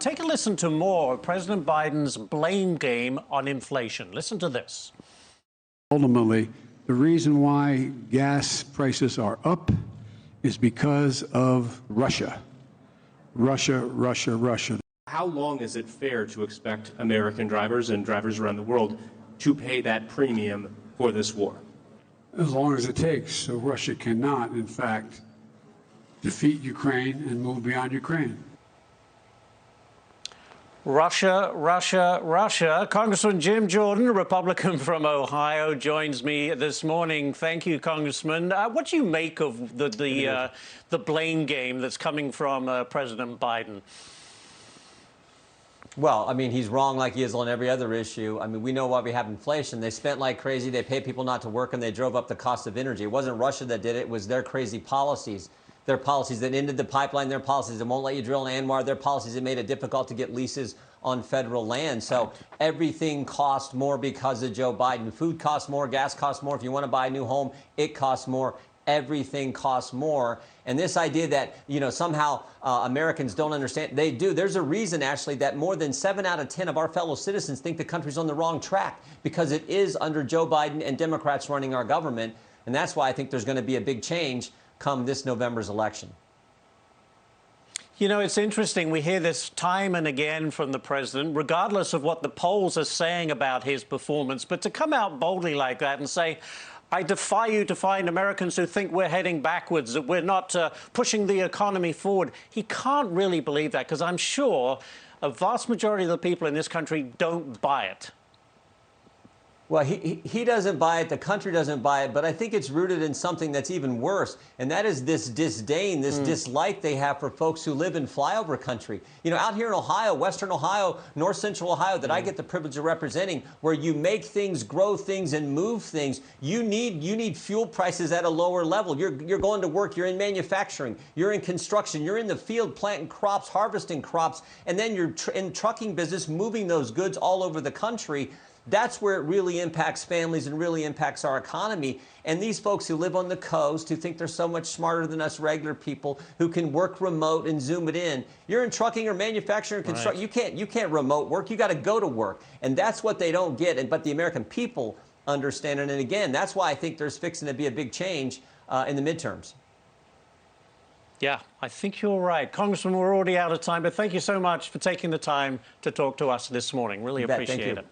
take a listen to more of President Biden's blame game on inflation. Listen to this. Ultimately, the reason why gas prices are up is because of Russia. Russia. How long is it fair to expect American drivers and drivers around the world to pay that premium for this war? As long as it takes. So Russia cannot, in fact, defeat Ukraine and move beyond Ukraine. Russia. Congressman Jim Jordan, a Republican from Ohio, joins me this morning. Thank you, Congressman. What do you make of the blame game that's coming from President Biden? Well, I mean, he's wrong like he is on every other issue. I mean, we know why we have inflation. They spent like crazy. They paid people not to work, and they drove up the cost of energy. It wasn't Russia that did it. It was their crazy policies. Their policies that ended the pipeline, their policies that won't let you drill in ANWR, their policies that made it difficult to get leases on federal land. So everything cost more because of Joe Biden. Food costs more, gas costs more. If you want to buy a new home, it costs more. Everything costs more. And this idea that, somehow Americans don't understand, they do. There's a reason, actually, that more than 7 out of 10 of our fellow citizens think the country's on the wrong track because it is under Joe Biden and Democrats running our government. And that's why I think there's going to be a big change come this November's election. It's interesting. We hear this time and again from the president, regardless of what the polls are saying about his performance. But to come out boldly like that and say, I defy you to find Americans who think we're heading backwards, that we're not pushing the economy forward. He can't really believe that, because I'm sure a vast majority of the people in this country don't buy it. Well, he doesn't buy it. The country doesn't buy it. But I think it's rooted in something that's even worse. And that is this disdain, this dislike they have for folks who live in flyover country. Out here in Ohio, Western Ohio, North Central Ohio, that I get the privilege of representing, where you make things, grow things, and move things, you need fuel prices at a lower level. You're going to work. You're in manufacturing. You're in construction. You're in the field planting crops, harvesting crops. And then you're in trucking business, moving those goods all over the country. That's where it really impacts families and really impacts our economy. And these folks who live on the coast, who think they're so much smarter than us regular people, who can work remote and zoom it in. You're in trucking or manufacturing or construction. Right. You can't remote work. You got to go to work. And that's what they don't get. But the American people understand it. And again, that's why I think there's fixing to be a big change in the midterms. Yeah, I think you're right. Congressman, we're already out of time, but thank you so much for taking the time to talk to us this morning. Really appreciate it.